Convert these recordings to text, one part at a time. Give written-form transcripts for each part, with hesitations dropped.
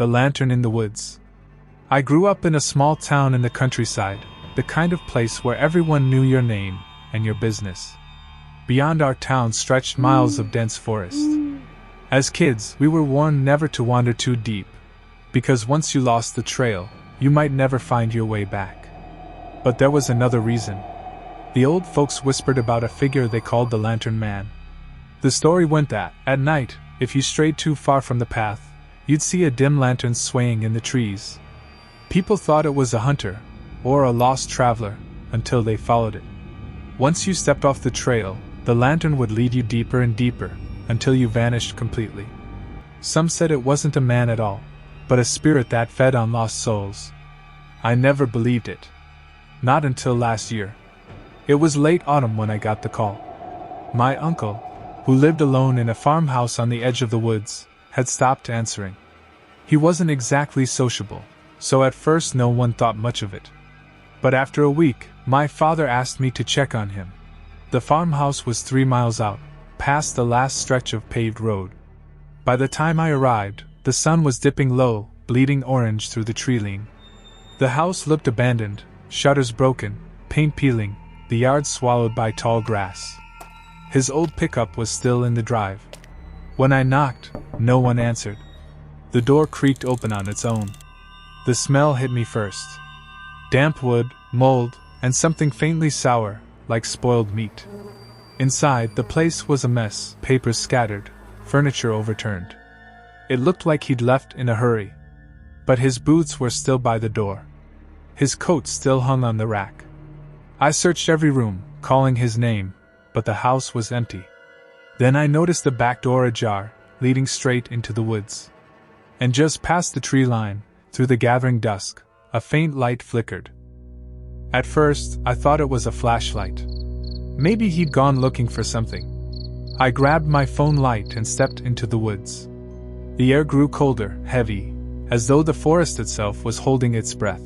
The Lantern in the Woods. I grew up in a small town in the countryside, the kind of place where everyone knew your name and your business. Beyond our town stretched miles of dense forest. As kids, we were warned never to wander too deep, because once you lost the trail, you might never find your way back. But there was another reason. The old folks whispered about a figure they called the Lantern Man. The story went that, at night, if you strayed too far from the path, you'd see a dim lantern swaying in the trees. People thought it was a hunter, or a lost traveler, until they followed it. Once you stepped off the trail, the lantern would lead you deeper and deeper, until you vanished completely. Some said it wasn't a man at all, but a spirit that fed on lost souls. I never believed it. Not until last year. It was late autumn when I got the call. My uncle, who lived alone in a farmhouse on the edge of the woods, had stopped answering. He wasn't exactly sociable, so at first no one thought much of it. But after a week, my father asked me to check on him. The farmhouse was 3 miles out, past the last stretch of paved road. By the time I arrived, the sun was dipping low, bleeding orange through the tree line. The house looked abandoned, shutters broken, paint peeling, the yard swallowed by tall grass. His old pickup was still in the drive. When I knocked, no one answered. The door creaked open on its own. The smell hit me first. Damp wood, mold, and something faintly sour, like spoiled meat. Inside, the place was a mess, papers scattered, furniture overturned. It looked like he'd left in a hurry. But his boots were still by the door. His coat still hung on the rack. I searched every room, calling his name, but the house was empty. Then I noticed the back door ajar, leading straight into the woods. And just past the tree line, through the gathering dusk, a faint light flickered. At first, I thought it was a flashlight. Maybe he'd gone looking for something. I grabbed my phone light and stepped into the woods. The air grew colder, heavy, as though the forest itself was holding its breath.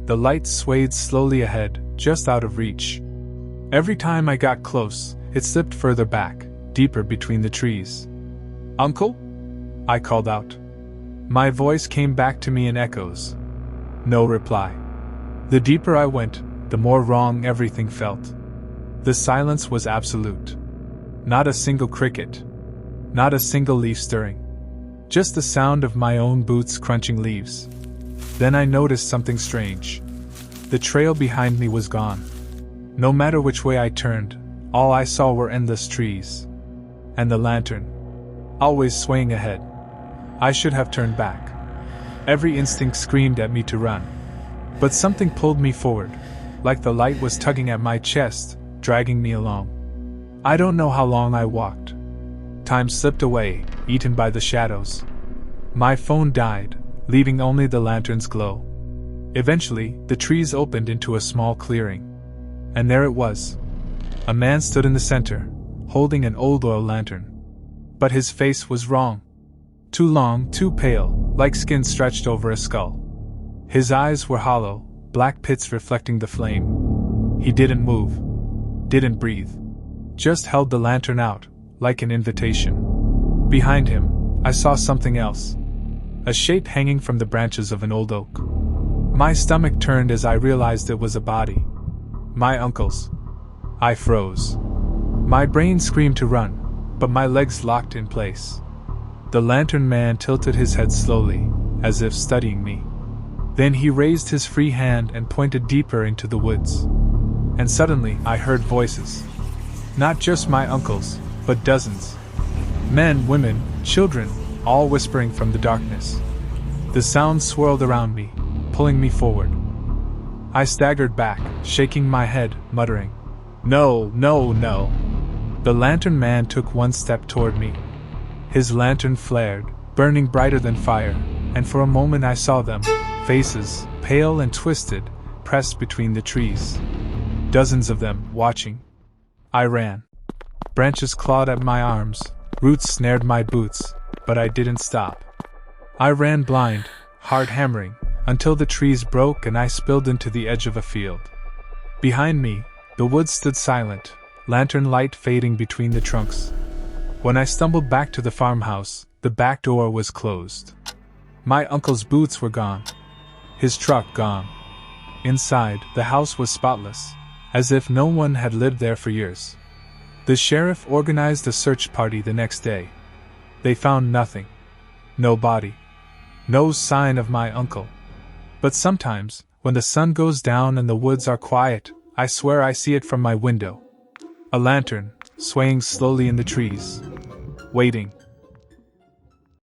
The light swayed slowly ahead, just out of reach. Every time I got close, it slipped further back, deeper between the trees. "Uncle?" I called out. My voice came back to me in echoes. No reply. The deeper I went, the more wrong everything felt. The silence was absolute. Not a single cricket. Not a single leaf stirring. Just the sound of my own boots crunching leaves. Then I noticed something strange. The trail behind me was gone. No matter which way I turned, all I saw were endless trees. And the lantern, always swaying ahead. I should have turned back. Every instinct screamed at me to run. But something pulled me forward, like the light was tugging at my chest, dragging me along. I don't know how long I walked. Time slipped away, eaten by the shadows. My phone died, leaving only the lantern's glow. Eventually, the trees opened into a small clearing. And there it was. A man stood in the center, holding an old oil lantern. But his face was wrong. Too long, too pale, like skin stretched over a skull. His eyes were hollow, black pits reflecting the flame. He didn't move. Didn't breathe. Just held the lantern out, like an invitation. Behind him, I saw something else. A shape hanging from the branches of an old oak. My stomach turned as I realized it was a body. My uncle's. I froze. My brain screamed to run, but my legs locked in place. The lantern man tilted his head slowly, as if studying me. Then he raised his free hand and pointed deeper into the woods. And suddenly, I heard voices. Not just my uncle's, but dozens. Men, women, children, all whispering from the darkness. The sound swirled around me, pulling me forward. I staggered back, shaking my head, muttering, "No, no, no." The lantern man took one step toward me. His lantern flared, burning brighter than fire, and for a moment I saw them, faces, pale and twisted, pressed between the trees. Dozens of them, watching. I ran. Branches clawed at my arms, roots snared my boots, but I didn't stop. I ran blind, heart hammering, until the trees broke and I spilled into the edge of a field. Behind me, the woods stood silent, lantern light fading between the trunks. When I stumbled back to the farmhouse, the back door was closed. My uncle's boots were gone. His truck gone. Inside, the house was spotless, as if no one had lived there for years. The sheriff organized a search party the next day. They found nothing. No body. No sign of my uncle. But sometimes, when the sun goes down and the woods are quiet, I swear I see it from my window. A lantern, swaying slowly in the trees. Waiting.